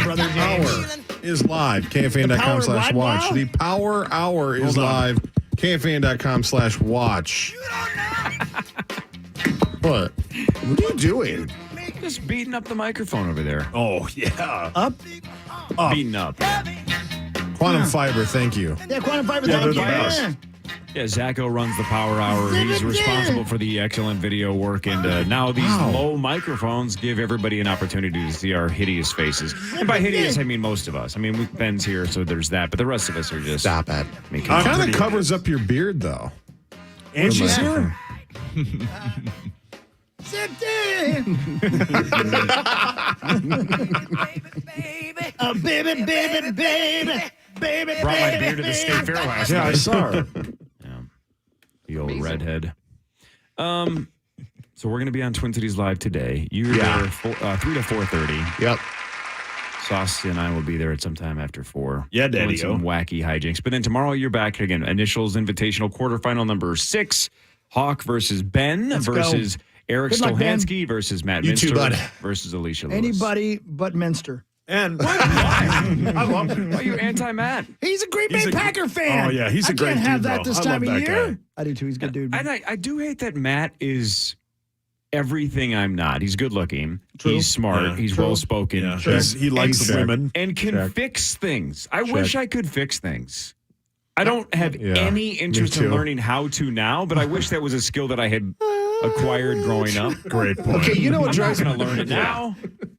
Brother James. Hour is live. KFAN.com/watch. The Power Hour is live. KFAN.com/watch. What? What are you doing? Just beating up the microphone over there. Oh, yeah. Up? Beating up. Quantum Fiber, thank you. Yeah, Quantum Fiber. Yeah, Thank they're the you. best. Yeah, Zacho runs the Power Hour. He's responsible for the excellent video work, and now these low microphones give everybody an opportunity to see our hideous faces. And by hideous, I mean most of us. I mean, Ben's here, so there's that, but the rest of us are just... Stop it. It kind of covers up your beard, though. And she's here. Sit down. Oh, baby, baby, baby. Baby, Brought my beard to the state fair last night. Yeah, I saw her. The old redhead. So we're going to be on Twin Cities Live today. You're there 3 to 4:30. Yep. Sauce and I will be there at some time after 4. Yeah, doing Daddy-o. some wacky hijinks. But then tomorrow you're back again. Initials Invitational quarterfinal number 6. Hawk versus Ben versus Eric Good luck, Ben. Stolhansky versus Matt You too, Minster bud. versus Alicia Lewis. Anybody but Minster. And I love him. Why are you anti-Matt? He's a Green Bay Packer fan. Oh, yeah, he's a great I can't have dude, that though. this I time love of that year. guy. I do too. He's a good dude. And I do hate that Matt is everything I'm not. He's good looking. True. He's smart. Yeah. He's True. well spoken. Yeah. He likes And- women. and can fix things. I wish I could fix things. I don't have any interest in learning how to now, but I wish that was a skill that I had acquired growing up. Great point. Okay, you know what I'm not drives going to learn it now.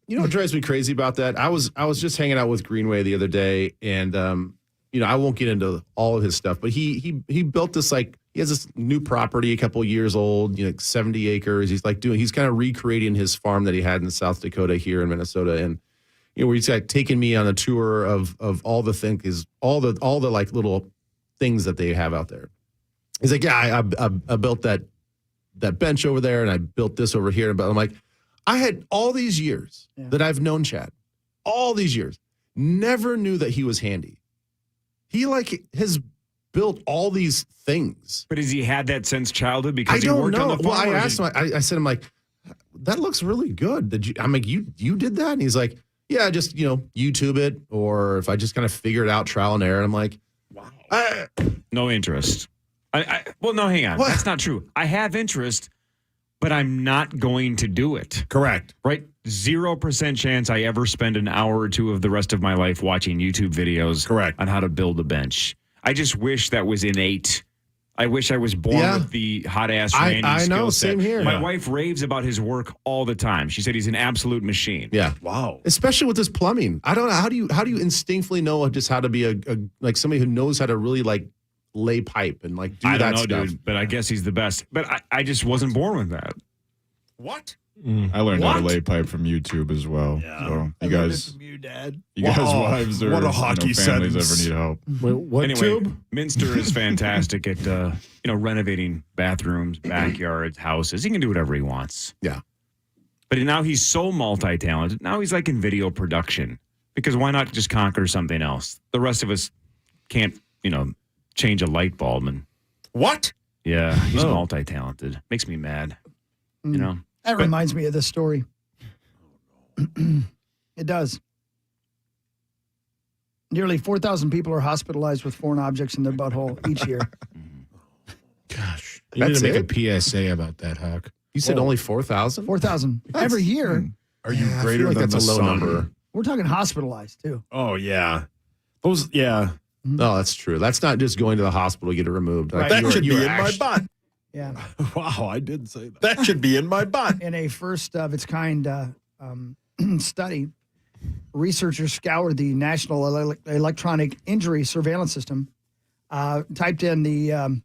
You know what drives me crazy about that? I was just hanging out with Greenway the other day, and I won't get into all of his stuff, but he built this, like, he has this new property, a couple years old, 70 acres. He's kind of recreating his farm that he had in South Dakota here in Minnesota, and where he's like taking me on a tour of all the things, all the like little things that they have out there. He's like, yeah, I built that bench over there, and I built this over here, but I'm like, I had all these years that I've known Chad, all these years, never knew that he was handy. He has built all these things. But has he had that since childhood? Because I he don't worked know. on the farm. Well, I asked him. I said, I'm like, that looks really good. I'm like, you did that? And he's like, yeah, just YouTube it, or if I just kind of figure it out, trial and error. And I'm like, wow, no interest. Well, no, hang on. What? That's not true. I have interest, but I'm not going to do it. Correct. Right? 0% chance I ever spend an hour or two of the rest of my life watching YouTube videos on how to build a bench. I just wish that was innate. I wish I was born with the hot-ass Randy I know, skill set. same here. My Yeah. wife raves about his work all the time. She said he's an absolute machine. Yeah. Wow. Especially with this plumbing. I don't know. How do you instinctively know just how to be a like somebody who knows how to really like lay pipe and like do I that don't know, stuff? dude, but I guess he's the best. But I just wasn't born with that. What? I learned how to lay pipe from YouTube as well. Yeah. So you guys, from you, Dad. you guys' wives or what a hockey families sentence. ever need help. Wait, what Anyway, tube? Minster is fantastic at renovating bathrooms, backyards, houses. He can do whatever he wants. Yeah. But now he's so multi-talented. Now he's like in video production. Because why not just conquer something else? The rest of us can't, change a light bulb. And What? yeah, he's multi-talented. Makes me mad. That reminds me of this story. It does. Nearly 4,000 people are hospitalized with foreign objects in their butthole each year. Gosh, You need that's to make a PSA about that, Huck. You said only 4,000? 4,000 every year. Are you I feel greater like than that's the a low sun? number. We're talking hospitalized, too. Oh, yeah. Those, yeah. No, that's true. That's not just going to the hospital to get it removed. Like, That you should are- be you in are my actu- butt. Yeah. Wow, I did say that. That should be in my butt. In a first of its kind study, researchers scoured the National Electronic Injury Surveillance System, typed in the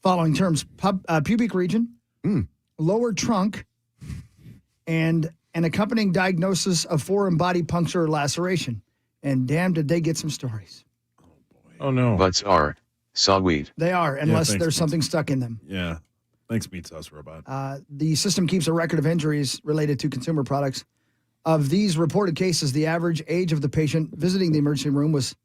following terms: pubic region, lower trunk, and an accompanying diagnosis of foreign body puncture or laceration. And damn, did they get some stories. Oh, no. Butts are sawweed. They are, unless thanks, there's Pete. something stuck in them. Yeah. Thanks, Meat Sauce Robot. The system keeps a record of injuries related to consumer products. Of these reported cases, the average age of the patient visiting the emergency room was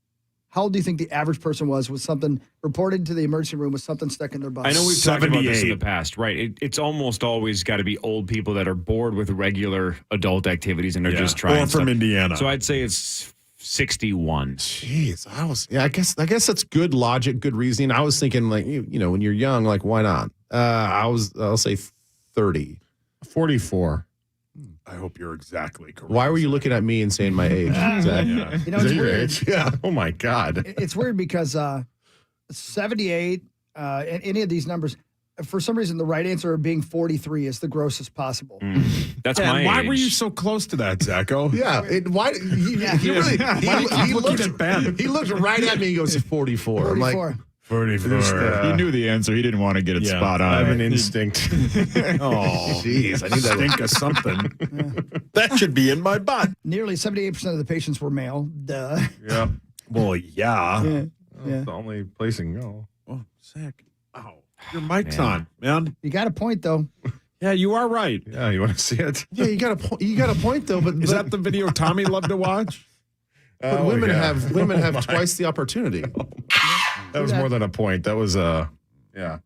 How old do you think the average person was with something reported to the emergency room with something stuck in their butt? I know we've talked about this in the 78. past, right? It's almost always got to be old people that are bored with regular adult activities and they're just trying. Or from stuff. Indiana. So I'd say it's 61. Jeez, I guess that's good logic, good reasoning. I was thinking like you know when you're young, like why not? I'll say 30. 44. I hope you're exactly correct. Why were you looking at me and saying my age? Zach? Yeah. You know, Is it's that your weird. age? Yeah. Oh my God. It's weird because 78 and any of these numbers, for some reason, the right answer being 43 is the grossest possible. That's And my why age. were you so close to that, Zacho? Yeah. Why? He really he looking at Ben? He looked right at me. He goes 44. I'm like, 44. 44. He knew the answer. He didn't want to get it Yeah, spot on. I have an instinct. Oh, jeez, I need that. think of something. That should be in my butt. Nearly 78% of the patients were male. Duh. Yeah. Well, yeah. Yeah. That's the only place you can go. Oh, Zach. Ow. Your mic's Man. on, man. You got a point, though. Yeah, you are right. Yeah, you want to see it? Yeah, you got a point though. But Is that the video Tommy loved to watch? but Oh, women yeah. have twice the opportunity. That was more than a point. That was yeah.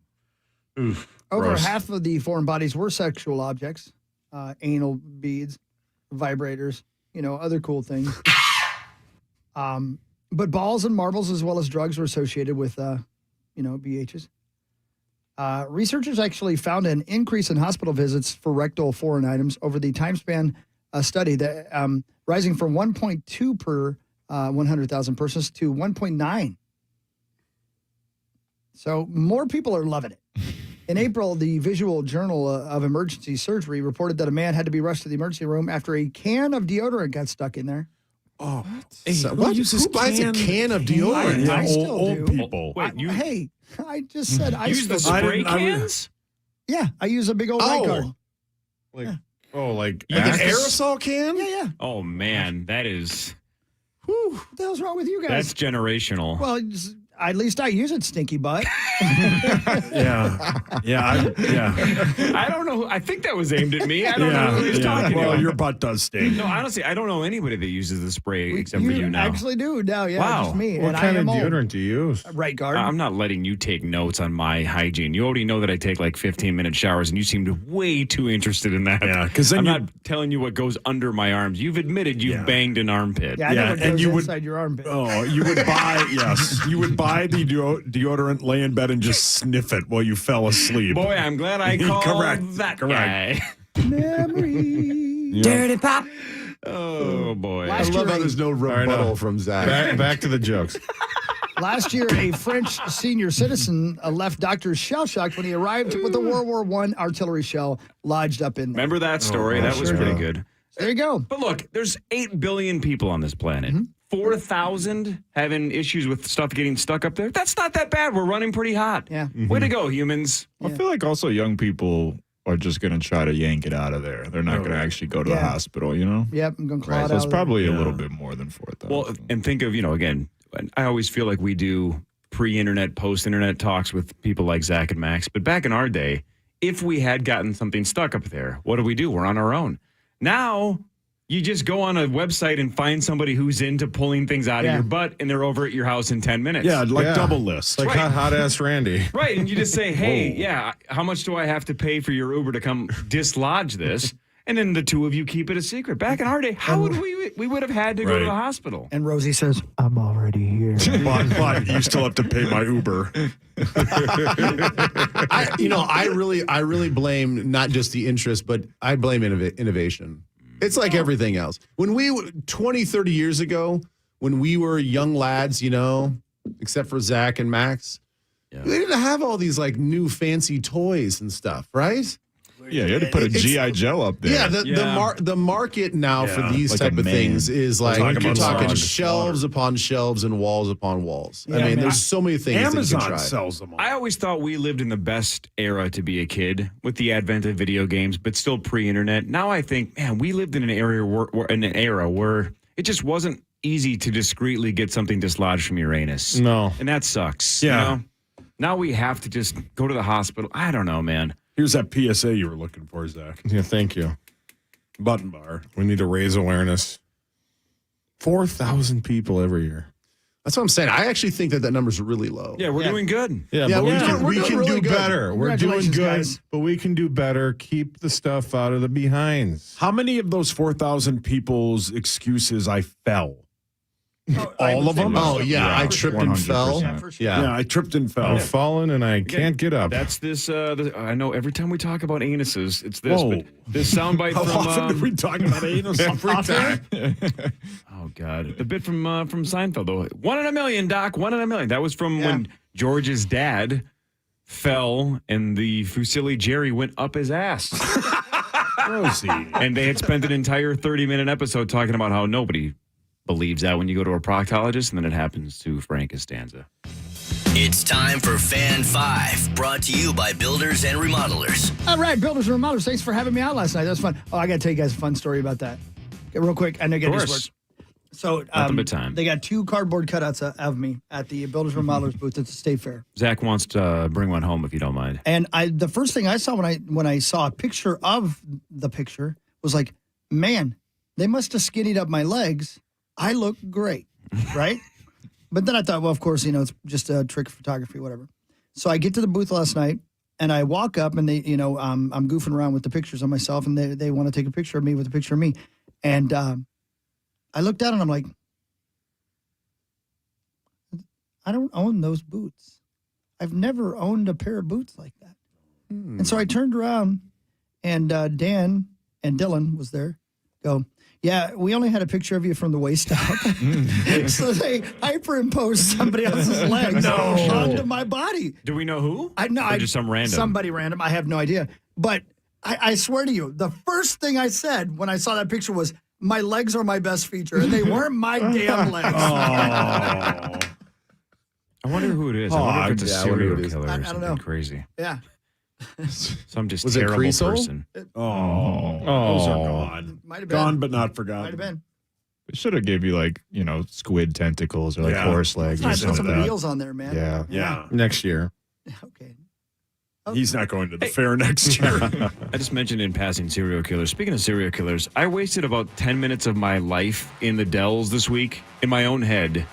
Oof. Over Gross. half of the foreign bodies were sexual objects, anal beads, vibrators, other cool things. But balls and marbles, as well as drugs, were associated with, BHs. Researchers actually found an increase in hospital visits for rectal foreign items over the time span study, that rising from 1.2 per 100,000 persons to 1.9. So more people are loving it. In April, the Visual Journal of Emergency Surgery reported that a man had to be rushed to the emergency room after a can of deodorant got stuck in there. Oh, Who buys a can of deodorant? I still old do. people. Wait, you Hey, I just said I use the still do. spray I didn't- cans? Yeah, I use a big old light guard. Like like Like an Axe? aerosol can? Yeah. Oh, man. That is, What the hell's wrong with you guys? that's generational. Well, at least I use it, stinky butt. Yeah. I don't know. I think that was aimed at me. I don't know who he's talking Well, to. your butt does stink. No, honestly, I don't know anybody that uses the spray except for you now. actually do now. Yeah, Wow. just me. What and kind I of am old. deodorant do you use? Right guard. I'm not letting you take notes on my hygiene. You already know that I take like 15-minute showers, and you seemed way too interested in that. Yeah, 'cause then I'm you- not telling you what goes under my arms. You've admitted you've Yeah. banged an armpit. yeah, I know what and goes you would- inside your armpit. Oh, you would buy, you would buy the deodorant, lay in bed, and just sniff it while you fell asleep. Boy, I'm glad I called Correct. that Correct. guy. Memory. Dirty pop. Oh, boy. I Last love year, how there's no rebuttal from Zach. Back to the jokes. Last year, a French senior citizen left doctors shell-shocked when he arrived with a World War I artillery shell lodged up in there. Remember that story? That was sure pretty do. good. There you go. But look, there's 8 billion people on this planet. 4,000 having issues with stuff getting stuck up there. That's not that bad. We're running pretty hot. Yeah. Way to go, humans. I feel like also young people are just going to try to yank it out of there. They're not going to actually go to the Yeah. hospital, you know? Yep, I'm going to claw it So it's out. probably a Yeah. little bit more than 4,000. Well, and think of, again, I always feel like we do pre-internet, post-internet talks with people like Zach and Max. But back in our day, if we had gotten something stuck up there, what do? We're on our own. Now, you just go on a website and find somebody who's into pulling things out of Yeah. your butt, and they're over at your house in 10 minutes. Yeah, like Yeah. double list. Like Right. hot ass Randy. Right, and you just say, hey, yeah, how much do I have to pay for your Uber to come dislodge this? And then the two of you keep it a secret. Back in our day, how would we would have had to go to Right. the hospital? And Rosie says, I'm already here. but you still have to pay my Uber. I really blame not just the interest, but I blame innovation. It's like everything else. When 20, 30 years ago, when we were young lads, except for Zach and Max, we didn't have all these like new fancy toys and stuff, right? yeah, you had to put a G.I. Joe up there. Yeah, Yeah. the market now for Yeah, these like type a of man. things is like talking you're about talking slaughter. shelves upon shelves and walls upon walls. Yeah, I mean, man. there's so many things that you Amazon can try. sells them all. I always thought we lived in the best era to be a kid with the advent of video games, but still pre-internet. Now I think, man, we lived in an era where it just wasn't easy to discreetly get something dislodged from Uranus. No. And that sucks. Yeah. Now we have to just go to the hospital. I don't know, man. Here's that PSA you were looking for, Zach. Yeah, thank you. Button bar. We need to raise awareness. 4,000 people every year. That's what I'm saying. I actually think that number's really low. Yeah, we're doing good. Yeah, Yeah, but we're we doing can really do good. better. We're doing Congratulations, good, guys. but we can do better. Keep the stuff out of the behinds. How many of those 4,000 people's excuses I fell? All of them? Oh, yeah. I tripped and fell. 100%. For sure. Yeah. Yeah, I tripped and fell. I've fallen and I can't get up. That's this. I know every time we talk about anuses, it's this. Whoa. But this soundbite How often do from. we talk about anus? Every time. Oh God, the bit from Seinfeld though. 1 in a million, Doc. 1 in a million. That was from Yeah. when George's dad fell and the Fusilli Jerry went up his ass, Rosie. and they had spent an entire 30-minute episode talking about how nobody believes that when you go to a proctologist, and then it happens to Frank Costanza. It's time for Fan 5, brought to you by Builders and Remodelers. All right, builders and remodelers, thanks for having me out last night. That was fun. Oh, I got to tell you guys a fun story about that. Okay, real quick, I know you got Of this course. word. So Nothing but time. they got 2 cardboard cutouts of me at the Builders and Remodelers booth at the State Fair. Zach wants to bring one home if you don't mind. And the first thing I saw when I saw a picture of the picture was like, man, they must have skinnied up my legs. I look great, right? But then I thought, well, of course, it's just a trick of photography, whatever. So I get to the booth last night, and I walk up, and they, I'm goofing around with the pictures of myself, and they want to take a picture of me with a picture of me. And I looked down, and I'm like, I don't own those boots. I've never owned a pair of boots like that. And so I turned around, and Dan and Dylan was there. Go, yeah, we only had a picture of you from the waist out. So they hyperimposed somebody else's legs onto my body. Do we know who? I know. Or just some random. Somebody random. I have no idea. But I swear to you, the first thing I said when I saw that picture was, my legs are my best feature, and they weren't my damn legs. I wonder who it is. I wonder if it's a yeah, I wonder who serial it is. killer I or don't something know. crazy. Yeah. Some just Was it terrible Creasel? person. Those are gone. Might have been. Gone but not forgotten. Might have been. It should have gave you squid tentacles or Yeah. horse legs I or put some something. wheels on there, man. Yeah. Yeah. Next year. Okay. He's not going to the fair next year. I just mentioned in passing serial killers. Speaking of serial killers, I wasted about 10 minutes of my life in the Dells this week in my own head,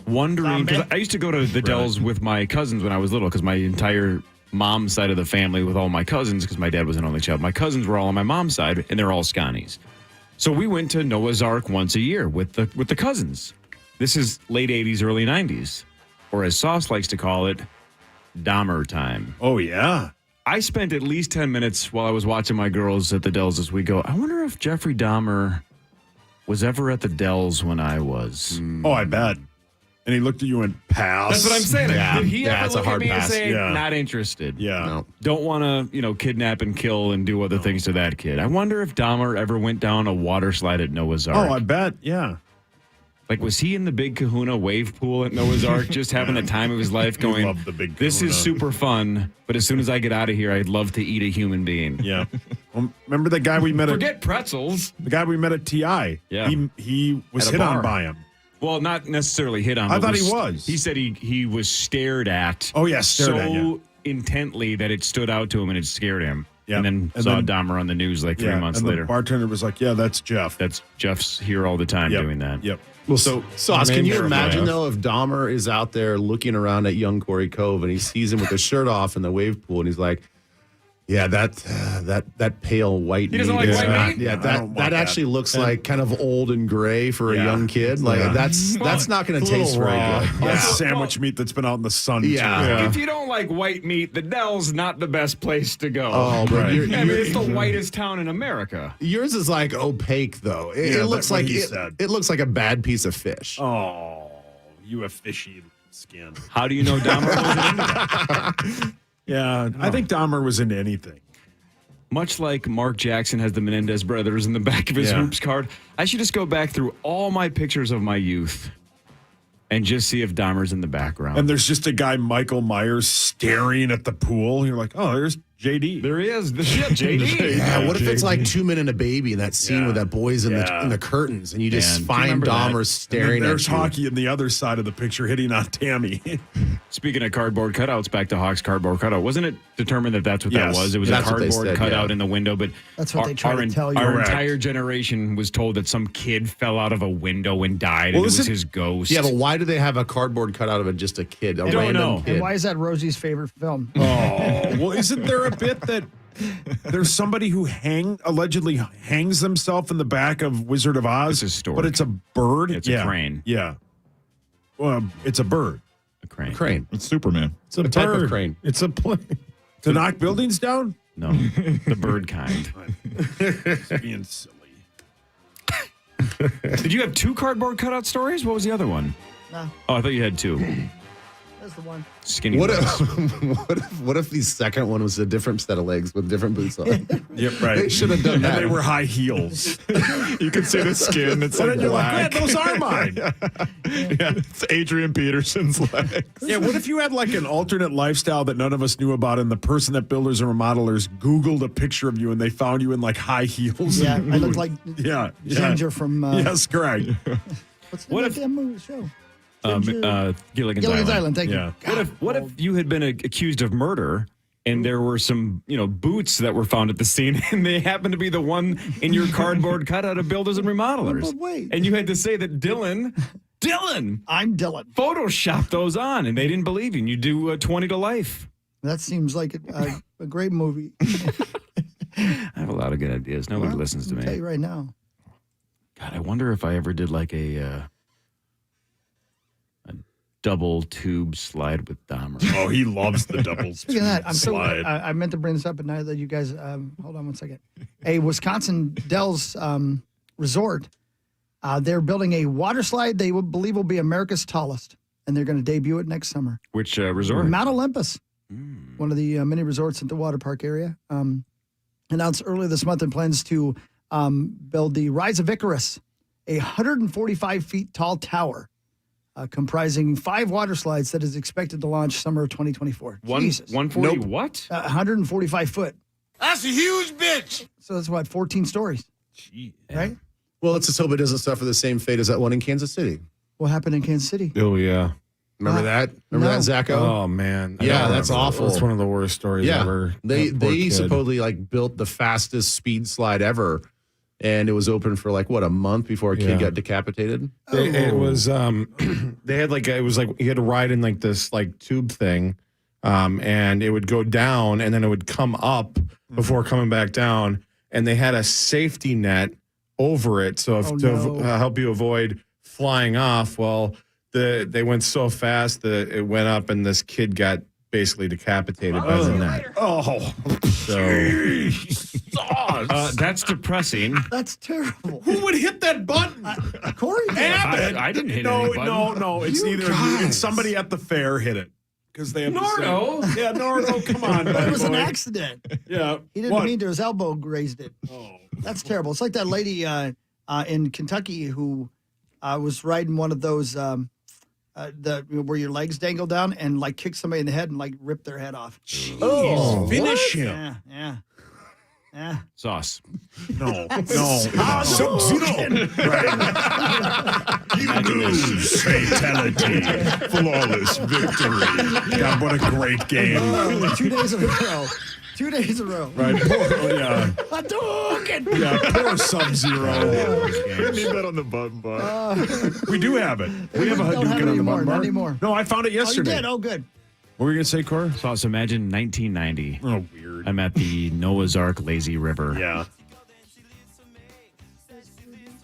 wondering, because I used to go to the Dells with my cousins when I was little, because my entire mom's side of the family with all my cousins, because my dad was an only child, my cousins were all on my mom's side, and they're all Scotties. So we went to Noah's Ark once a year with the cousins. This is late 80s, early 90s, or as Sauce likes to call it, Dahmer time. Oh, yeah. I spent at least 10 minutes while I was watching my girls at the Dells this week go, I wonder if Jeffrey Dahmer was ever at the Dells when I was. Oh, I bet. And he looked at you and passed. That's what I'm saying. Yeah. Did he Yeah, ever it's a look at hard me pass. and say, Yeah. not interested? Yeah. No. Don't want to, kidnap and kill and do other things to that kid. I wonder if Dahmer ever went down a water slide at Noah's Ark. Oh, I bet. Yeah. Like, was he in the big kahuna wave pool at Noah's Ark just having the time of his life going, love the big this is kahuna." super fun, but as soon as I get out of here, I'd love to eat a human being. Yeah. Well, remember the guy we met Forget pretzels. the guy we met at TI? Yeah. He was At a hit on bar. by him. Well, not necessarily hit on. I but thought he was. He said he was stared at. Oh, yeah, stared so at, yeah. intently that it stood out to him and it scared him. Yeah. And then And saw then- Dahmer on the news like 3 months and later. The bartender was like, yeah, that's Jeff. That's Jeff's here all the time Yep. doing that. Yep. Well, so Sauce, can Name you verified. imagine though if Dahmer is out there looking around at young Corey Cove and he sees him with his shirt off in the wave pool and he's like, "Yeah, that pale white He doesn't meat like is white not- meat? Yeah, I don't that want that. actually looks like kind of old and gray for a Yeah. young kid. Like Yeah. that's not going to It's a little taste very raw. good. That's Yeah. sandwich meat that's been out in the sun. Yeah. Too. If you don't like white meat, the Dell's not the best place to go. Oh, but Right. I mean, it's the whitest town in America. yours is like opaque though. It, Yeah, it looks that's what like he it, said. it looks like a bad piece of fish. Oh, you have fishy skin. How do you know Dahmer wasn't into that? Yeah, I think Dahmer was into anything. Much like Mark Jackson has the Menendez brothers in the back of his Yeah. hoops card, I should just go back through all my pictures of my youth and just see if Dahmer's in the background. And there's just a guy, Michael Myers, staring at the pool. You're like, oh, there's JD. there he is. Yeah, JD. Yeah, what if it's like 2 Men and a Baby in that scene Yeah. with that boy's in Yeah. the curtains and you just Man, do you find remember that? Dahmer And then staring there's at you. hockey in the other side of the picture hitting on Tammy. Speaking of cardboard cutouts, back to Hawk's cardboard cutout. Wasn't it determined that that's what Yes. that was? It was a That's what they cardboard said, cutout yeah. in the window, but That's what they try to tell you. Our Correct. entire generation was told that some kid fell out of a window and died, and it was his ghost. Yeah, but why do they have a cardboard cutout of it just a kid? A don't random know. kid? And why is that Rosie's favorite film? Oh, well, isn't there a bit that there's somebody who allegedly hangs themselves in the back of Wizard of Oz? It's a stork. But it's a bird? It's a crane. Yeah. Well, it's a bird. A crane. Crane. It's Superman. It's a type of bird. crane. It's a plane. To knock buildings down? No, the bird kind. It's being silly. Did you have 2 cardboard cutout stories? What was the other one? No, Oh, I thought you had 2. that's the one. Skinny. What boys. what if the second one was a different set of legs with different boots on? Yep, right. They should have done And that. they were high heels. You can see the skin. It's And like then you're like, black. yeah, those are mine. Yeah, it's Adrian Peterson's legs. Yeah, what if you had like an alternate lifestyle that none of us knew about, and the person at Builders and Remodelers Googled a picture of you and they found you in like high heels? Yeah, I look like Yeah. Ginger from Yes, correct. what's the What name if- of that movie show? Gilligan's Gilligan's Island. Island. Thank Yeah. you. What if you had been accused of murder and there were some, boots that were found at the scene and they happened to be the one in your cardboard cutout of Builders and Remodelers? But wait. And you had to say that Dylan I'm Dylan. photoshopped those on and they didn't believe you. And you do 20 to life. That seems like a great movie. I have a lot of good ideas. Nobody Well, listens to I'll tell me. you right now. God, I wonder if I ever did like a double tube slide with Dahmer. Oh, he loves the double Speaking of that, I'm so slide. I meant to bring this up, but now that you guys hold on one second. A Wisconsin Dells resort, they're building a water slide they believe will be America's tallest, and they're going to debut it next summer. Which resort? Mount Olympus, one of the many resorts at the water park area, announced earlier this month and plans to build the Rise of Icarus, a 145 feet tall tower comprising 5 water slides that is expected to launch summer of 2024. Jesus. 140 what? 145 foot. That's a huge bitch. So that's what, 14 stories, right? Well, let's just hope it doesn't suffer the same fate as that one in Kansas City. What happened in Kansas City? Oh, yeah. Remember that? Remember no. that, Zacho? Oh, man. Yeah, I that's remember. awful. That's one of the worst stories Yeah, ever. they That poor kid. supposedly like built the fastest speed slide ever, and it was open for like what, a month before a kid Yeah. got decapitated. It was they had like, it was like you had to ride in like this like tube thing, and it would go down and then it would come up before coming back down, and they had a safety net over it to help you avoid flying off. Well, they went so fast that it went up and this kid got basically decapitated by the net. Oh, So That's depressing. That's terrible. who would hit that button? Corey did. I didn't hit No, any button. no. It's You either you, guys. it's somebody at the fair hit it because they have the same- Nordo? Yeah, Nordo. Come on, It buddy was an boy. accident. Yeah, He didn't What? mean to. His elbow grazed it. Oh. That's terrible. It's like that lady in Kentucky who was riding one of those where your legs dangle down and like kicked somebody in the head and like ripped their head off. Oh, finish him. Yeah. Sauce. No. Sub-Zero. You lose. Fatality. Flawless victory. God, what a great game. 2 days in a row. 2 days in a row. Right. Yeah. Hadouken! Yeah. Poor Sub-Zero. I need that on the button bar. We do have it. We have a Don't have it Hadouken on the anymore, button bar. not anymore. No, I found it Oh, you yesterday. did? Oh, good. What were you going to say, Cora? So imagine 1990. Oh, weird. I'm at the Noah's Ark Lazy River. Yeah.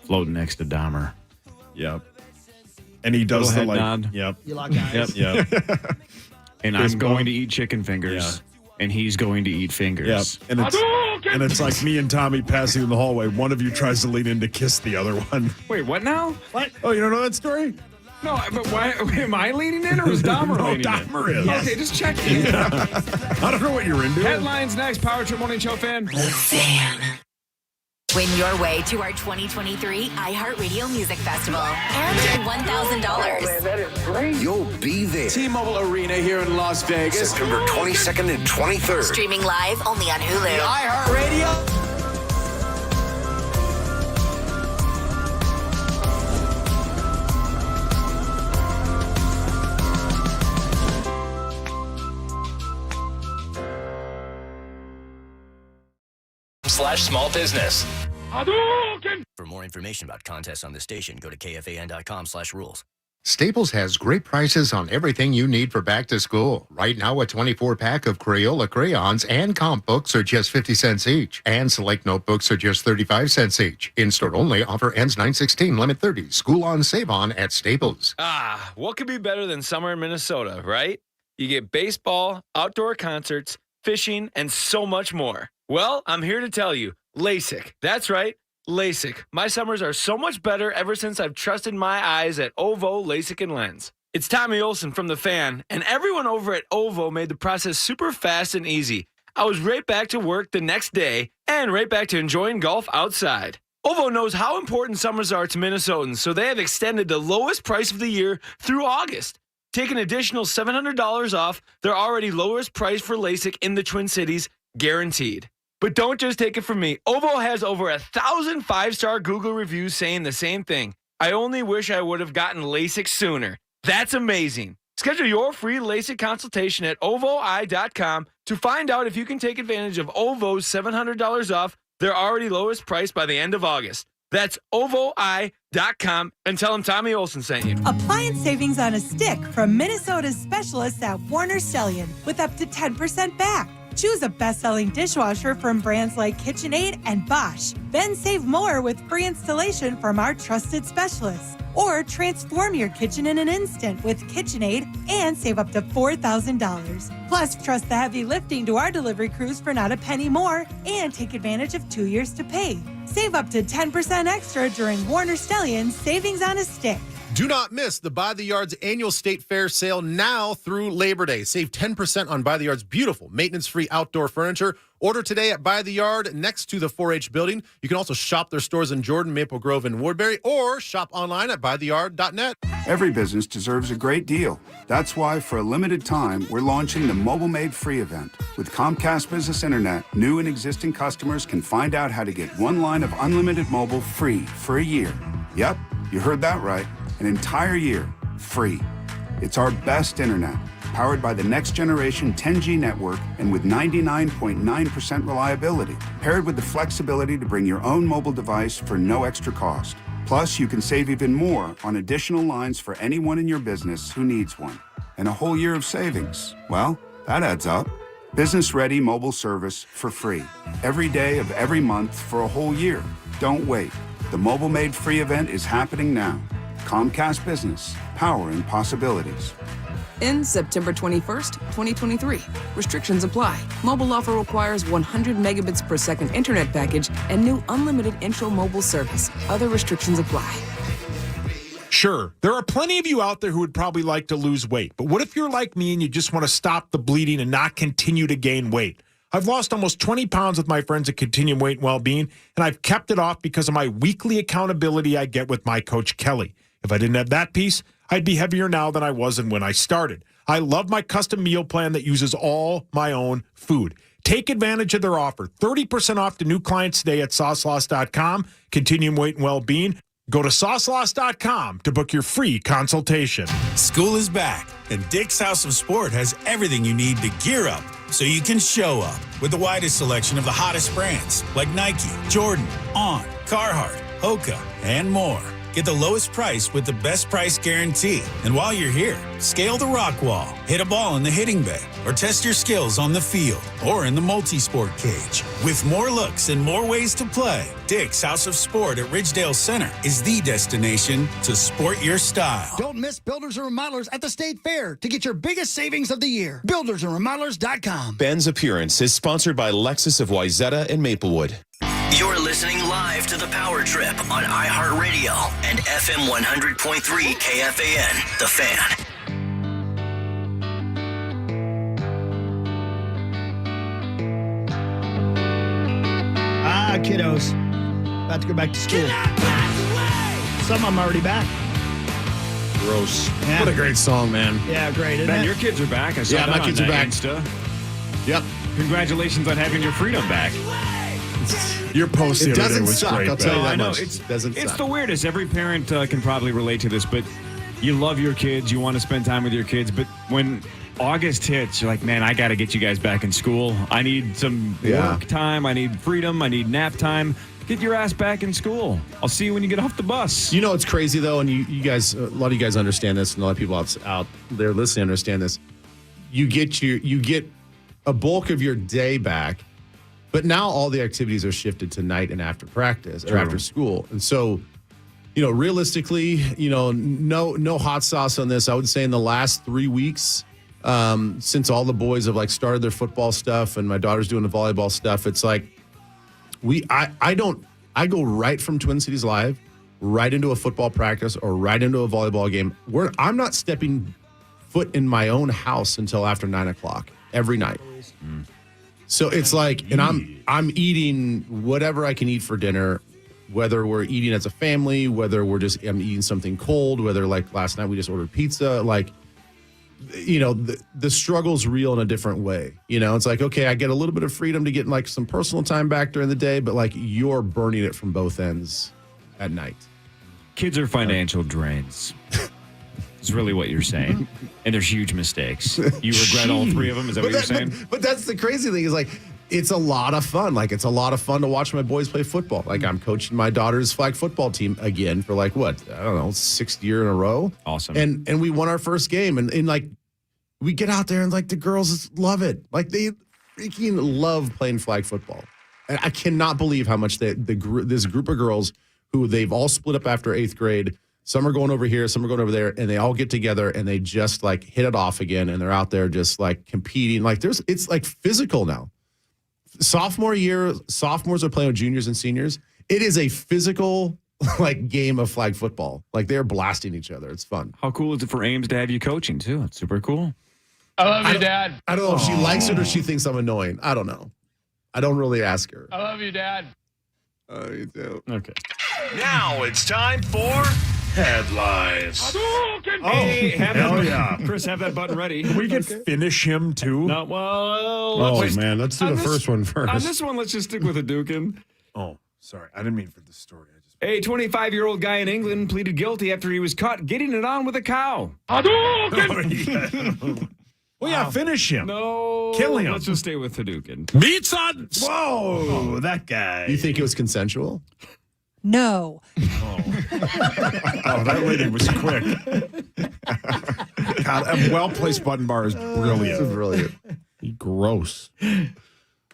Floating next to Dahmer. Yep. And he does Little the head like. nod. Yep. You lock eyes. Yep. And I'm going to eat chicken fingers. And he's going to eat Yep. fingers. And it's like me and Tommy passing in the hallway. One of you tries to lean in to kiss the other one. Wait, what now? What? Oh, you don't know that story? No, but why am I leaning in or is Dahmer No, leaning in? Dahmer is. Okay, just checking. I don't know what you're into. Headlines next. Power Trip Morning Show fan. Win your way to our 2023 iHeartRadio Music Festival and earn $1,000. You'll be there. T-Mobile Arena here in Las Vegas. September 22nd and 23rd. Streaming live only on Hulu. iHeartRadio. KFAN.com/small business. For more information about contests on the station, go to KFAN.com/rules. Staples has great prices on everything you need for back to school. Right now, a 24-pack of Crayola crayons and comp books are just 50 cents each. And select notebooks are just 35 cents each. In-store only. Offer ends 9/16. Limit 30. School on, save on at Staples. What could be better than summer in Minnesota, right? You get baseball, outdoor concerts, fishing, and so much more. Well, I'm here to tell you, LASIK. That's right. LASIK. My summers are so much better ever since I've trusted my eyes at OVO LASIK and Lens. It's Tommy Olson from The Fan, and everyone over at OVO made the process super fast and easy. I was right back to work the next day and right back to enjoying golf outside. OVO knows how important summers are to Minnesotans, so they have extended the lowest price of the year through August. Take an additional $700 off their already lowest price for LASIK in the Twin Cities, guaranteed. But don't just take it from me. OVO has over 1,000 five-star Google reviews saying the same thing. I only wish I would have gotten LASIK sooner. That's amazing. Schedule your free LASIK consultation at ovoi.com to find out if you can take advantage of OVO's $700 off their already lowest price by the end of August. That's ovoi.com and tell them Tommy Olson sent you. Appliance savings on a stick from Minnesota's specialists at Warner Stellian with up to 10% back. Choose a best-selling dishwasher from brands like KitchenAid and Bosch. Then save more with free installation from our trusted specialists. Or transform your kitchen in an instant with KitchenAid and save up to $4,000. Plus, trust the heavy lifting to our delivery crews for not a penny more and take advantage of 2 years to pay. Save up to 10% extra during Warner Stellian's Savings on a Stick. Do not miss the By the Yard's annual State Fair sale now through Labor Day. Save 10% on By the Yard's beautiful maintenance-free outdoor furniture. Order today at By the Yard next to the 4-H building. You can also shop their stores in Jordan, Maple Grove, and Woodbury, or shop online at buytheyard.net. Every business deserves a great deal. That's why, for a limited time, we're launching the Mobile Made Free event. With Comcast Business Internet, new and existing customers can find out how to get one line of unlimited mobile free for a year. Yep, you heard that right. An entire year, free. It's our best internet, powered by the next generation 10G network and with 99.9% reliability, paired with the flexibility to bring your own mobile device for no extra cost. Plus, you can save even more on additional lines for anyone in your business who needs one. And a whole year of savings. Well, that adds up. Business-ready mobile service for free. Every day of every month for a whole year. Don't wait. The Mobile Made Free event is happening now. Comcast Business, powering possibilities. Ends September 21st, 2023. Restrictions apply. Mobile offer requires 100 megabits per second internet package and new unlimited intro mobile service. Other restrictions apply. Sure, there are plenty of you out there who would probably like to lose weight. But what if you're like me and you just want to stop the bleeding and not continue to gain weight? I've lost almost 20 pounds with my friends at Continuum Weight and Wellbeing, and I've kept it off because of my weekly accountability I get with my coach, Kelly. If I didn't have that piece, I'd be heavier now than I was when I started. I love my custom meal plan that uses all my own food. Take advantage of their offer. 30% off to new clients today at sauceloss.com. Continuum Weight and Wellbeing. Go to sauceloss.com to book your free consultation. School is back, and Dick's House of Sport has everything you need to gear up so you can show up. With the widest selection of the hottest brands like Nike, Jordan, On, Carhartt, Hoka, and more. Get the lowest price with the best price guarantee. And while you're here, scale the rock wall, hit a ball in the hitting bay, or test your skills on the field or in the multi-sport cage. With more looks and more ways to play, Dick's House of Sport at Ridgedale Center is the destination to sport your style. Don't miss Builders and Remodelers at the State Fair to get your biggest savings of the year. BuildersandRemodelers.com. Ben's Appearance is sponsored by Lexus of Wayzata and Maplewood. You're listening live to The Power Trip on iHeartRadio and FM 100.3 KFAN, The Fan. Kiddos. About to go back to school. Some of them already back. Gross. Yeah. What a great song, man. Yeah, great. Isn't Ben, it? your kids are back. I saw Yeah, that my kids on are back. Insta. Yep. Congratulations on having your freedom back. Your post the It other day doesn't was suck, great. I'll tell you No, that I know. much. It's the weirdest. Every parent can probably relate to this, but you love your kids. You want to spend time with your kids. But when August hits, you're like, man, I got to get you guys back in school. I need some work time. I need freedom. I need nap time. Get your ass back in school. I'll see you when you get off the bus. You know, it's crazy though, and you guys, a lot of you guys understand this, and a lot of people out there listening understand this. You get a bulk of your day back, but now all the activities are shifted to night and after practice or after school, and so. Realistically, no hot sauce on this. I would say in the last 3 weeks, since all the boys have started their football stuff and my daughter's doing the volleyball stuff, it's like I go right from Twin Cities Live right into a football practice or right into a volleyball game where I'm not stepping foot in my own house until after 9:00 every night. So it's and I'm eating whatever I can eat for dinner. Whether we're eating as a family, whether I'm eating something cold, whether last night we just ordered pizza, the struggle's real in a different way. It's okay, I get a little bit of freedom to get some personal time back during the day, but you're burning it from both ends at night. Kids are financial drains. It's really what you're saying. And there's huge mistakes. You regret all 3 of them? Is that what you're saying? But that's the crazy thing is it's a lot of fun. It's a lot of fun to watch my boys play football. I'm coaching my daughter's flag football team again for 6th year in a row. Awesome. And we won our first game. And we get out there and the girls love it. They freaking love playing flag football. And I cannot believe how much this group of girls who they've all split up after 8th grade. Some are going over here, some are going over there, and they all get together and they just hit it off again. And they're out there just competing. It's physical now. Sophomore year, sophomores are playing with juniors and seniors. It is a physical game of flag football. They're blasting each other. It's fun. How cool is it for Ames to have you coaching too? It's super cool. I love you, Dad. I don't know if she likes it or she thinks I'm annoying. I don't know. I don't really ask her. I love you, Dad. Oh, you do. Okay. Now it's time for headlines. Chris, have that button ready. Can we get finish him too? No, well, man, let's do the first one first. On this one, let's just stick with Hadouken. Oh, sorry. I didn't mean for the story. A 25-year-old guy in England pleaded guilty after he was caught getting it on with a cow. Hadouken! Well, yeah, finish him. No. Kill him. Let's just stay with Hadouken. Meats on. Whoa, that guy. You think it was consensual? No. Oh, that lady was quick. God, a well-placed button bar is brilliant. This is brilliant. Gross.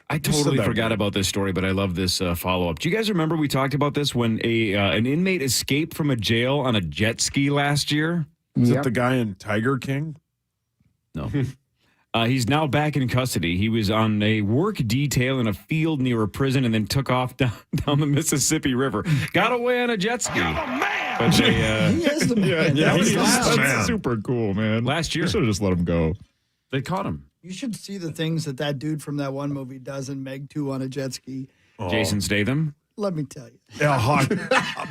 I totally forgot about this story, but I love this follow-up. Do you guys remember we talked about this when an inmate escaped from a jail on a jet ski last year? Is it the guy in Tiger King? No. He's now back in custody. He was on a work detail in a field near a prison and then took off down the Mississippi River. Got away on a jet ski. But he is the man. That's super cool, man. Last year. You should have just let him go. They caught him. You should see the things that dude from that one movie does in Meg 2 on a jet ski. Jason Statham. Let me tell you. Yeah, Hawk.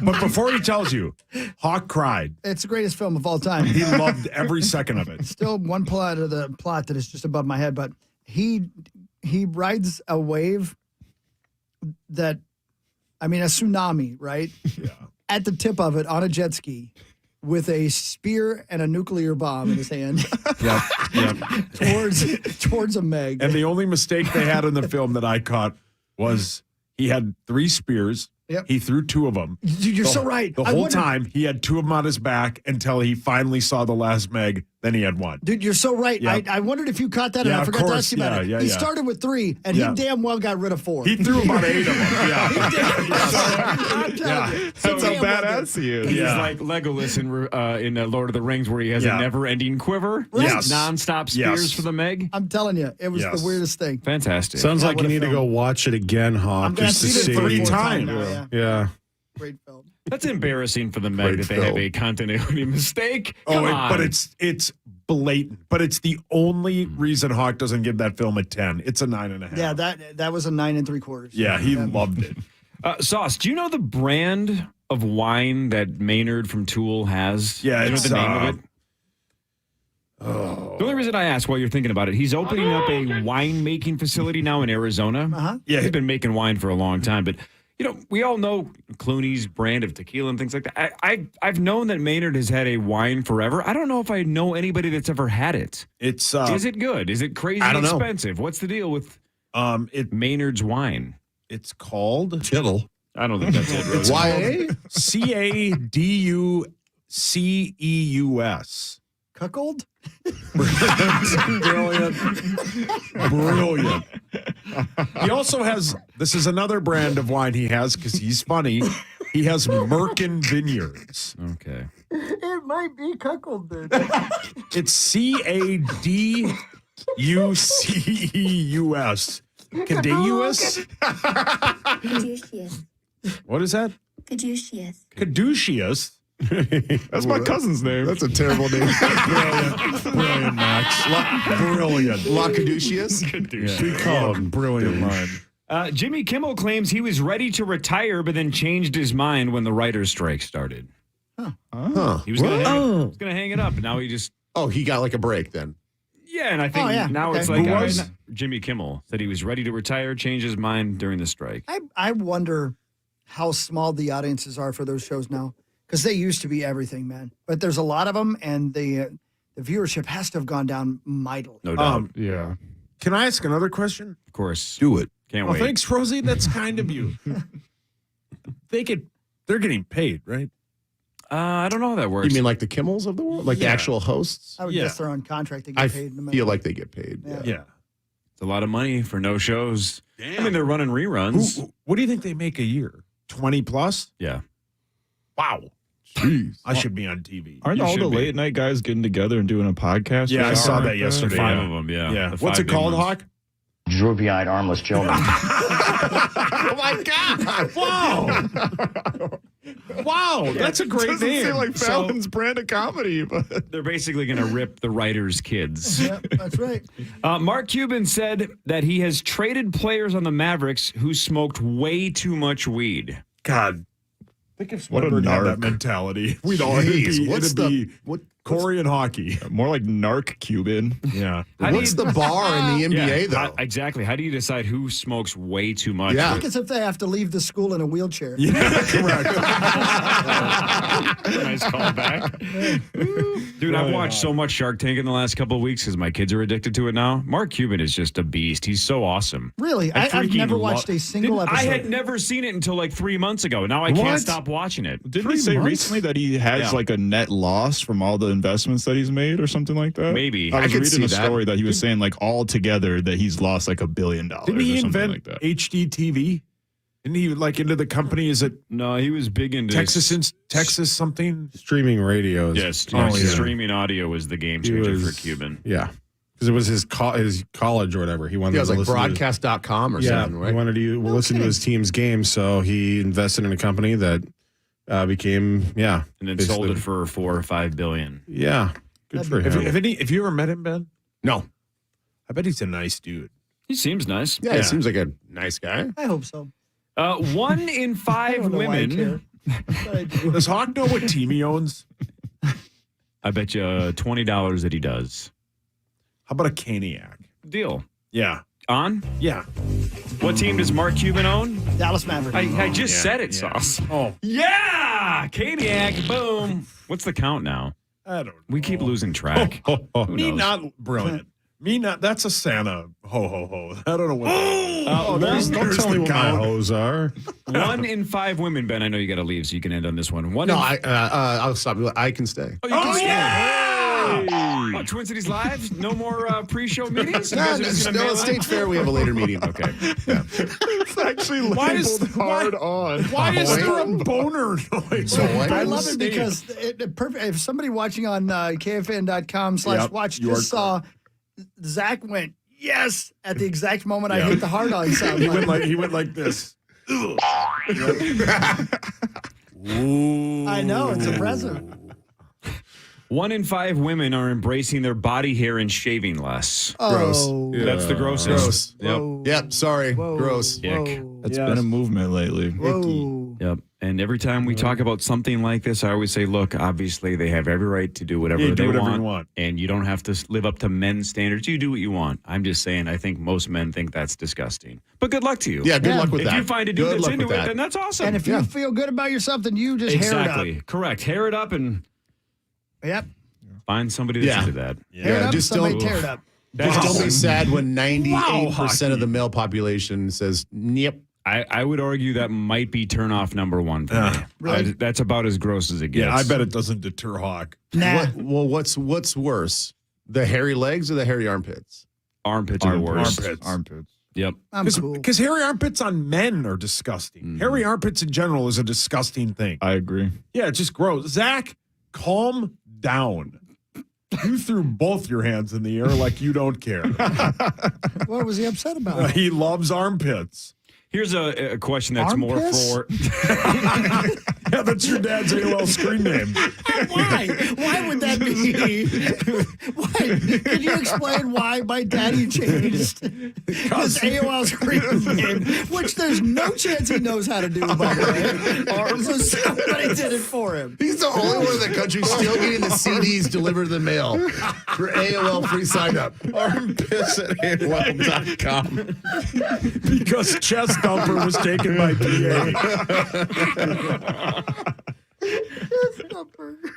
But before he tells you, Hawk cried. It's the greatest film of all time. He loved every second of it. Still one plot of the plot that is just above my head, but he rides a wave that, a tsunami, right? Yeah. At the tip of it on a jet ski with a spear and a nuclear bomb in his hand. Yep. towards a Meg. And the only mistake they had in the film that I caught was he had 3 spears. Yep. He threw 2 of them. Dude, you're so right. The whole time, he had 2 of them on his back until he finally saw the last Meg. Then he had 1. Dude, you're so right. Yep. I wondered if you caught that, and Yeah, I of forgot to course. ask you about it. Yeah, He yeah. started with 3, and Yeah. he damn well got rid of 4. He threw about 8 of them. Yeah. That's how badass he is. He's like Legolas in Lord of the Rings, where he has Yeah. a never-ending quiver. Yes. Non-stop spears Yes. for the Meg. I'm telling you, it was Yes. the weirdest thing. Fantastic. Sounds like what you a need to film. go watch it again, Hawk, I'm gonna just to see it see. 3 4 times. now, Yeah. Great film. That's embarrassing for the Meg Great that they have film. a continuity mistake. Come on. But it's blatant. But it's the only reason Hawk doesn't give that film a 10. It's a 9.5. Yeah, that was a 9 3/4. Yeah, he loved it. Sauce, do you know the brand of wine that Maynard from Tool has? Yeah, you know it's, the name of it? The only reason I ask while you're thinking about it, he's opening up a winemaking facility now in Arizona. Uh-huh. Yeah. He's been making wine for a long time, but we all know Clooney's brand of tequila and things like that. I've known that Maynard has had a wine forever. I don't know if I know anybody that's ever had it. It's is it good? Is it crazy expensive? What's the deal with Maynard's wine? It's called Kittle. I don't think that's it. Really. It's CADUCEUS. Cuckold? Brilliant. He also has, this is another brand of wine he has because he's funny. He has Merkin Vineyards. Okay. It might be cuckold, dude. It's CADUCEUS. Caduceus? Caduceus. What is that? Caduceus. Caduceus? That's my cousin's name. That's a terrible name. Brilliant, Max. Brilliant. La Caduceus? Brilliant line. Jimmy Kimmel claims he was ready to retire, but then changed his mind when the writer's strike started. He was going to hang it up, and now he just... Oh, he got like a break then. Yeah, and I think now it's like Jimmy Kimmel said he was ready to retire, changed his mind during the strike. I wonder how small the audiences are for those shows now. Because they used to be everything, man. But there's a lot of them, and the viewership has to have gone down mightily. No doubt. Yeah. Can I ask another question? Of course. Do it. Can't Well, wait. thanks, Rosie. That's kind of you. They're getting paid, right? I don't know how that works. You mean like the Kimmels of the world? Like the actual hosts? I would guess they're on contract. They get I paid. No feel matter. like they get paid. Yeah. It's a lot of money for no shows. I mean, they're running reruns. What do you think they make a year? 20 plus? Yeah. Wow. Jeez. I should be on TV. Aren't all the late night guys getting together and doing a podcast? Yeah, I saw Aren't that they? yesterday. Five of them, yeah. What's The it five called, big ones. Hawk? Droopy-eyed, armless children. Oh my God! Wow. Wow, that's a great Doesn't name. seem like Fallon's brand of comedy, but They're basically going to rip the writers' kids. Yeah, that's right. Mark Cuban said that he has traded players on the Mavericks who smoked way too much weed. God. Think if What a Swinburne had that narc. mentality. We'd all Jeez, be Corey and hockey. More like narc Cuban. Yeah. What's the bar in the NBA, though? Exactly. How do you decide who smokes way too much? Yeah. I think it's if they have to leave the school in a wheelchair. Yeah, correct. Nice callback. Dude, I've watched so much Shark Tank in the last couple of weeks because my kids are addicted to it now. Mark Cuban is just a beast. He's so awesome. Really? I've freaking never watched a single episode. I had never seen it until like 3 months ago. Now I can't stop watching it. Didn't he say 3 months? recently that he has like a net loss from all the investments that he's made or something like that? Maybe. I was could reading see a that. story that he was saying like all together that he's lost like $1 billion Didn't he or something invent like that. HD TV? Didn't he like into the company? Is it No, he was big into Texas something? streaming radios. Yes, Oh, yeah. streaming audio was the game He changer was- for Cuban. Yeah. Because it was his college or whatever. He wanted Yeah, it was to like listen to broadcast.com or yeah, something, right? he wanted to listen to his team's games, so he invested in a company that became, And then sold basically- it for $4 or $5 billion. Yeah. Good for him. Have you ever met him, Ben? No. I bet he's a nice dude. He seems nice. Yeah, he seems like a nice guy. I hope so. 1 in 5 I don't know why I women. care. But I do. Does Hawk know what team he owns? I bet you $20 that he does. How about a Caniac? Deal. Yeah. On? Yeah. What team does Mark Cuban own? Dallas Mavericks. I just said it, Sauce. Oh. Yeah! Caniac, boom. What's the count now? I don't know. We keep losing track. Who Me knows? not brilliant. Me not. That's a Santa. Ho, ho, ho. I don't know what. Don't tell me what my hoes are. 1 in 5 women, Ben. I know you got to leave, so you can end on this one. No, I'll stop. I can stay. Oh, you can stay. Oh, Twin Cities Live? No more pre-show meetings? You guys are just gonna No, mail it's in? State Fair. We have a later meeting. Okay. Yeah. It's actually Why is labeled hard on. Why is there a boner noise? I love it because perfect. If somebody watching on KFN.com/watch Yep, just saw Zach went yes at the exact moment I hit the hard on sound. He went like this. I know, it's impressive. 1 in 5 women are embracing their body hair and shaving less. Gross. Oh, That's the grossest. Gross. Yep. Sorry. Gross. Ick. It's been a movement lately. whoa. Yep. And every time we talk about something like this, I always say, look, obviously they have every right to do whatever they want. And you don't have to live up to men's standards. You do what you want. I'm just saying, I think most men think that's disgusting. But good luck to you. Yeah, good luck with that. If you find a dude that's into it, then that's awesome. And if you feel good about yourself, then you just hair it up. Correct. Hair it up and find somebody that's into that. Hair it up, just somebody don't tear it up. Just don't be sad when 98% of the male population says, "Yep." I would argue that might be turnoff number one for me. Really? That's about as gross as it gets. Yeah, I bet it doesn't deter Hawk. Nah. What's worse, the hairy legs or the hairy armpits? Armpits are the worst. Armpits. Yep. I'm cool. Because hairy armpits on men are disgusting. Hairy armpits in general is a disgusting thing. I agree. Yeah, it's just gross. Zach, calm down. You threw both your hands in the air like you don't care. What was he upset about? He loves armpits. Here's a question that's more for... Yeah, that's your dad's AOL screen name. Why? Why would that be? Why? Can you explain why my daddy changed his AOL screen name, which there's no chance he knows how to do, by the way. So somebody did it for him. He's the only one in the country still getting the CDs delivered to the mail for AOL free sign up. Armpits at AOL.com. Because Chest Dumper was taken by PA.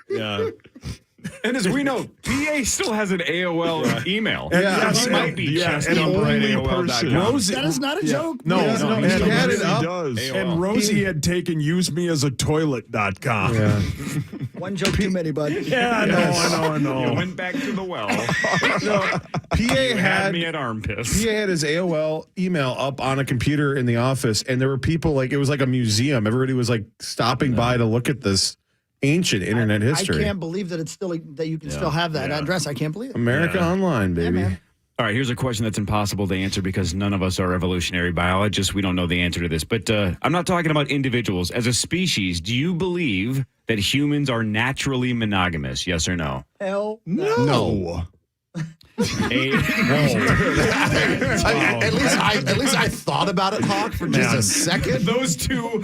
Yeah. And as we know, PA still has an AOL email. Yes, He might be and only person. Rosie, That is not a joke. No, he had it up. And Rosie had taken usemeasatoilet.com. Yeah. One joke too many, bud. Yeah, I know. You went back to the well. PA had me at armpits. PA had his AOL email up on a computer in the office, and there were people like it was like a museum. Everybody was like stopping by to look at this ancient internet history. I can't believe that it's still that you can still have that address. I can't believe it. America Online, baby. man. All right, here's a question that's impossible to answer because none of us are evolutionary biologists. We don't know the answer to this. But I'm not talking about individuals. As a species, do you believe that humans are naturally monogamous? Yes or no? Hell No. A, At least I thought about it, Hawk, for just a second. Those two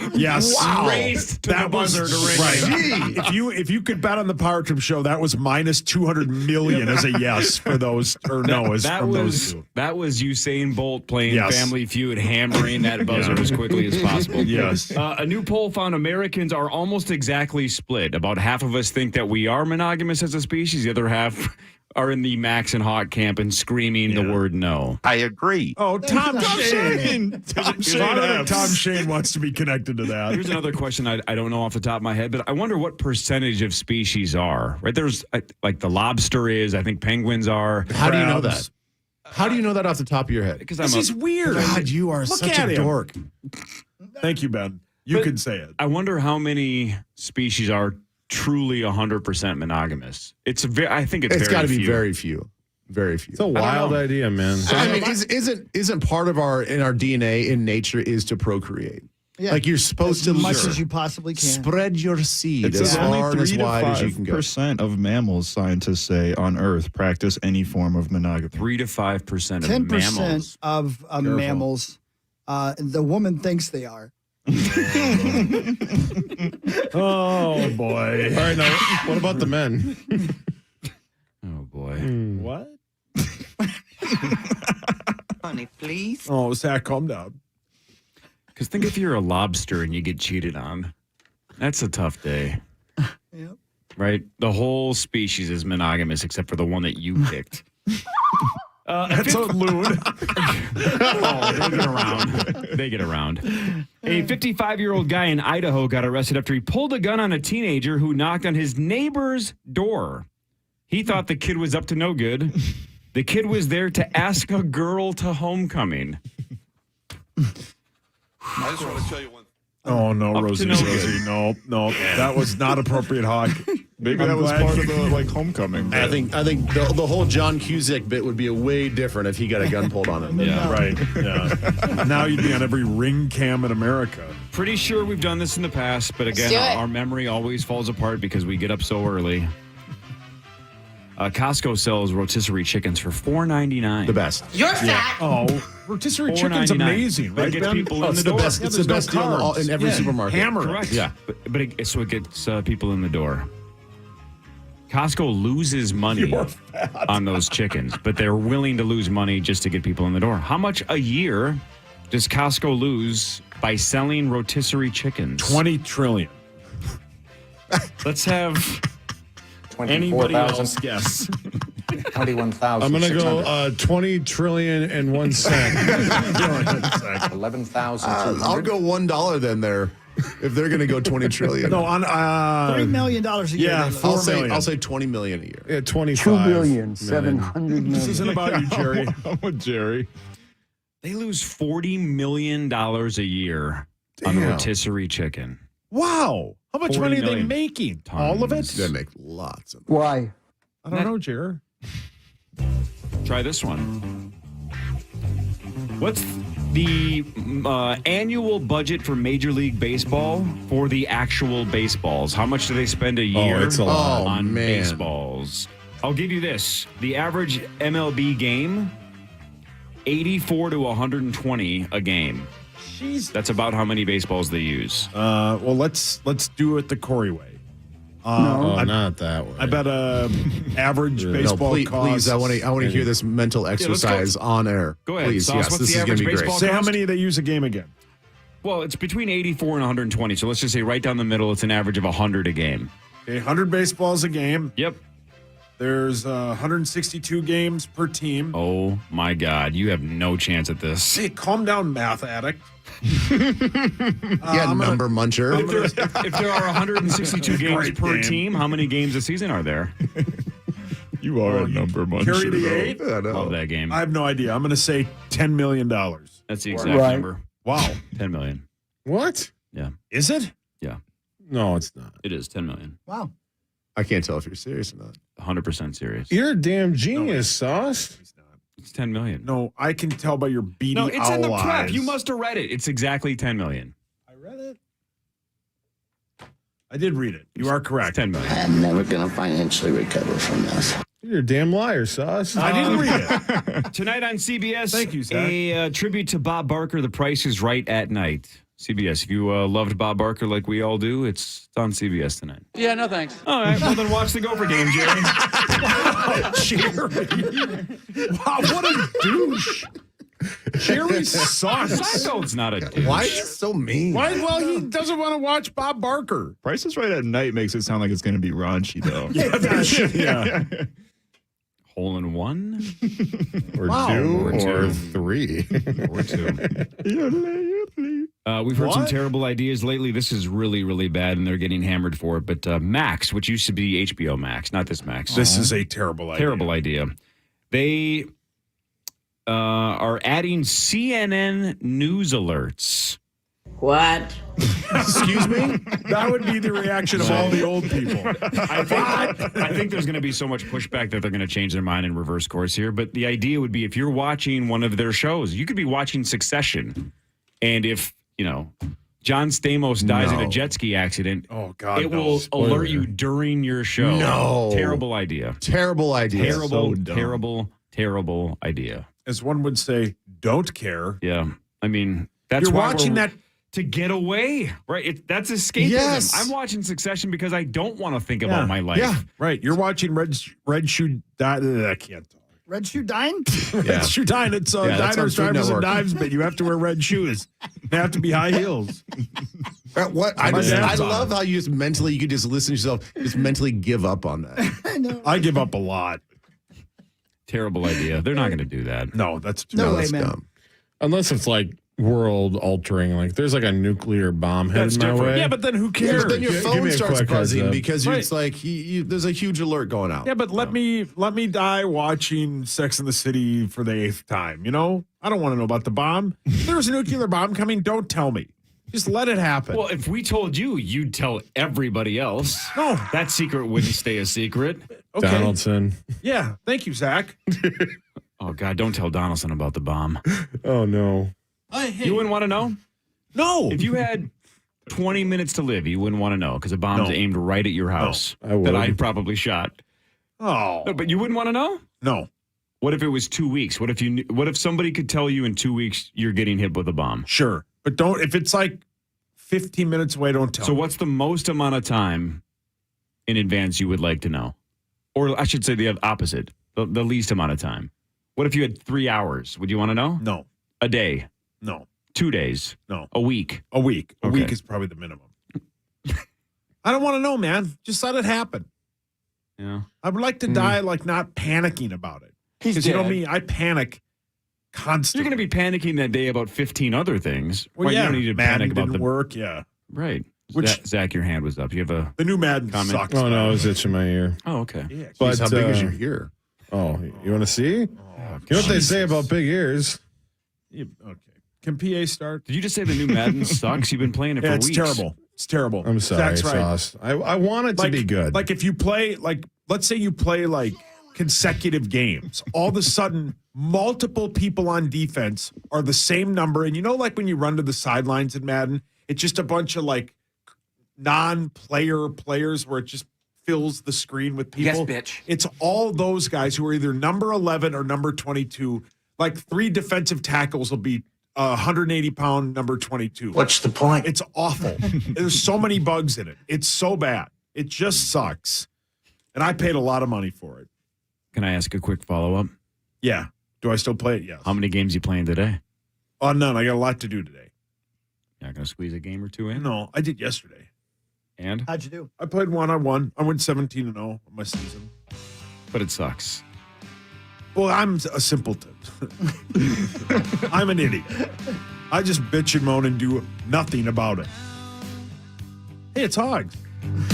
raced to the buzzer to ring. Right. If you could bet on the Power Trip show, that was minus 200 million as a yes for those, or no as from those two. That was Usain Bolt playing Yes. Family Feud, hammering that buzzer as quickly as possible. Yes. A new poll found Americans are almost exactly split. About half of us think that we are monogamous as a species. The other half are in the Max and Hawk camp and screaming the word no. I agree. Oh, Tom Shane. Tom Shane wants to be connected to that. Here's another question I don't know off the top of my head, but I wonder what percentage of species are, right? There's like the lobster is, I think penguins are. How do you know that? How do you know that off the top of your head? Because This is weird. God, you are Look such at a him. dork. Thank you, Ben. You can say it. I wonder how many species are truly 100% monogamous. I think it's got to be few. very few. Very few. It's a wild idea, man. I mean, isn't part of our DNA in nature is to procreate? Yeah. Like you're supposed as to much as you possibly can. spread your seed It's as only far and as 3 to wide as you can go. 5% of mammals, scientists say, on Earth practice any form of monogamy. 3 to 5% of 10% mammals. of mammals, the woman thinks they are. Oh, boy. All right, now, what about the men? Oh, boy. What? Honey, please. Oh, Zach, calm down. Because think if you're a lobster and you get cheated on. That's a tough day. Yep. Right? The whole species is monogamous except for the one that you picked. That's a loon. Oh, they get around. A 55-year-old guy in Idaho got arrested after he pulled a gun on a teenager who knocked on his neighbor's door. He thought the kid was up to no good. The kid was there to ask a girl to homecoming. I just want to tell you one. Oh, no, Up to Rosie. no Rosie. No. That was not appropriate, Hawk. Maybe that was part of the homecoming. I think the whole John Cusack bit would be way different if he got a gun pulled on him. Yeah. Right. Yeah. Now you'd be on every ring cam in America. Pretty sure we've done this in the past, but again, Let's do it. our memory always falls apart because we get up so early. Costco sells rotisserie chickens for $4.99. The best. You're fat. Oh, rotisserie chicken's $4.99. amazing, But right, it gets Ben? people Oh, in it's the the door. best. It's Yeah, the best there's no deal carbs. in every Yeah. supermarket. Hammer it. Correct. Yeah. So it gets people in the door. Costco loses money on those chickens, but they're willing to lose money just to get people in the door. How much a year does Costco lose by selling rotisserie chickens? 20 trillion. Let's have anybody else guess. 21,000. I'm going to go 20 trillion and 1 cent. 11,000. I'll go $1 then there. If they're going to go 20 trillion. No, on $3 million a year. yeah, they $4 lose. million. I'll say 20 million a year. Yeah, 25. 2,700,000,000. This isn't about you, Jerry. I'm with Jerry. They lose $40 million a year on rotisserie chicken. Wow. How much 40 money are they million. making? All of it? They make lots of Why? I don't know, Jerry. Try this one. What's the annual budget for Major League Baseball for the actual baseballs? How much do they spend a year it's a lot. on man. baseballs? I'll give you this. The average MLB game, 84 to 120 a game. Jeez. That's about how many baseballs they use. Well, let's do it the Corey way. Not that way. I bet average baseball please, costs. please, I want to hear this mental exercise on air. Go ahead, Please, Sauce, yes, what's this the is going to average be great. baseball Say how cost? many they use a game again. Well, it's between 84 and 120. So let's just say right down the middle, it's an average of 100 a game. Okay, 100 baseballs a game. Yep. There's 162 games per team. Oh, my God. You have no chance at this. Hey, calm down, math addict. Yeah, number muncher. If there are 162 games Great per game. team, how many games a season are there? You are a number muncher. Carry the though. 8. I know. Love that game. I have no idea. I'm going to say $10 million. That's the exact number. Wow. 10 million. What? Yeah. Is it? Yeah. No, it's not. It is 10 million. Wow. I can't tell if you're serious or not. 100% serious. You're a damn genius, Sauce. It's 10 million. No, I can tell by your beady No, it's in the owl prep. eyes. You must have read it. It's exactly 10 million. I read it. I did read it. You are correct. It's 10 million. I'm never going to financially recover from this. You're a damn liar, Sauce. I didn't read it. Tonight on CBS, Thank you, Zach. a tribute to Bob Barker, The Price is Right at Night. CBS. If you loved Bob Barker like we all do, it's on CBS tonight. Yeah, no thanks. All right, well then watch the Gopher game, Jerry. Jerry. Wow, what a douche. Jerry sucks. Seinfeld's not a douche. Why is he so mean? Why? Well, he doesn't want to watch Bob Barker. Price is Right at night makes it sound like it's going to be raunchy, though. Yeah. Hole in one? Or Wow. two, Or or two. 3. Or two. We've heard some What? terrible ideas lately. This is really, really bad, and they're getting hammered for it. But Max, which used to be HBO Max, not this Max. This is a terrible idea. Terrible idea. They are adding CNN news alerts. What? Excuse me? That would be the reaction of all the old people. I think there's going to be so much pushback that they're going to change their mind and reverse course here. But the idea would be if you're watching one of their shows, you could be watching Succession. And if, John Stamos dies in a jet ski accident, Oh, God, it no. will Spoiler. alert you during your show. No. Terrible idea. Terrible idea. Terrible, So dumb. terrible, terrible idea. As one would say, don't care. Yeah. I mean, that's You're why watching we're- that. to get away, right? That's escapism. Yes. I'm watching Succession because I don't want to think about my life. Yeah. Right. You're watching Red Shoe. I can't talk. Red Shoe Dine? Red Shoe Dine. It's Yeah, that's on diners, Food drivers, and Network. dives, but you have to wear red shoes. They have to be high heels. What? I My dad's on love it. how you just mentally, you could just listen to yourself, just mentally give up on that. I know. I give up a lot. Terrible idea. They're not going to do that. No, that's too No way, that's man. dumb. Unless it's like world altering, like there's like a nuclear bomb headed That's my different. way. Yeah, but then who Yeah, cares? but then your Give phone me a starts quick heads buzzing up. because Right. it's like there's a huge alert going out. Yeah, but let me die watching Sex and the City for the 8th time. I don't want to know about the bomb. If there's a nuclear bomb coming, don't tell me. Just let it happen. Well, if we told you, you'd tell everybody else. No. That secret wouldn't stay a secret. Okay. Donaldson. Yeah. Thank you, Zach. Oh, God, don't tell Donaldson about the bomb. Oh no. You wouldn't want to know? No. If you had 20 minutes to live, you wouldn't want to know because a bomb's No. aimed right at your house I would. that I probably shot. Oh. No, but you wouldn't want to know? No. What if it was 2 weeks? What if somebody could tell you in 2 weeks you're getting hit with a bomb? Sure. But don't, if it's like 15 minutes away, don't tell So me. what's the most amount of time in advance you would like to know? Or I should say the opposite, the least amount of time. What if you had 3 hours? Would you want to know? No. A day? No. 2 days? No. A week? A week. A Okay. week is probably the minimum. I don't want to know, man. Just let it happen. Yeah. I would like to die like not panicking about it. Because you know me, I panic constantly. You're going to be panicking that day about 15 other things. Well, Right, yeah, you don't need to Madden panic about didn't work. Yeah. Right. Which- Zach, your hand was up. You have a The new Madden comment? sucks. Oh, no, man. I was itching my ear. Oh, okay. Yeah, But How big is your ear? Oh, you want to see? You know what they say about big ears? Okay. Can PA start? Did you just say the new Madden sucks? You've been playing it for Yeah, it's weeks. terrible. It's terrible. I'm sorry, Zach's right. Sauce. I want it to be good. Like if you play, let's say you play like consecutive games, all of a sudden multiple people on defense are the same number. And you know, like when you run to the sidelines in Madden, it's just a bunch of like non-player players where it just fills the screen with people. Yes, bitch. It's all those guys who are either number 11 or number 22. Like 3 defensive tackles will be 180-pound number 22. What's the point? It's awful. There's so many bugs in it. It's so bad. It just sucks. And I paid a lot of money for it. Can I ask a quick follow-up? Yeah. Do I still play it? Yes. How many games you playing today? Oh, none. I got a lot to do today. You're not going to squeeze a game or two in? No, I did yesterday. And? How'd you do? I played one. I won. I went 17-0 on my season. But it sucks. Well, I'm a simpleton. I'm an idiot. I just bitch and moan and do nothing about it. Hey, it's Hogs.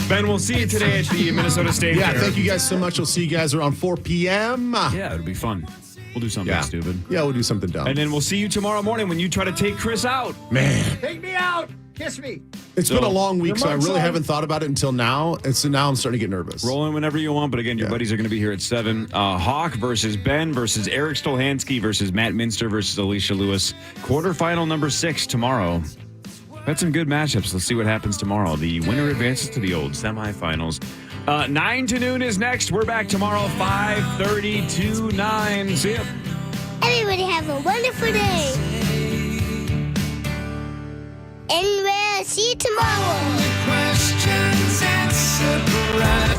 Ben, we'll see you today at the Minnesota State Yeah, Fair. thank you guys so much. We'll see you guys around 4 p.m. Yeah, it'll be fun. We'll do something stupid. Yeah, we'll do something dumb. And then we'll see you tomorrow morning when you try to take Chris out. Man, Take me out. Kiss me. it's So, been a long week, so I mom's really on. haven't thought about it until now. And so now I'm starting to get nervous. Roll in whenever you want, but again, your buddies are going to be here at 7. Hawk versus Ben versus Eric Stolhansky versus Matt Minster versus Alicia Lewis. Quarterfinal number 6 tomorrow. That's some good matchups. Let's see what happens tomorrow. The winner advances to the old semifinals. 9 to noon is next. We're back tomorrow, 5:30 to 9. See ya. Everybody have a wonderful day. And we'll see you tomorrow. Questions answered right.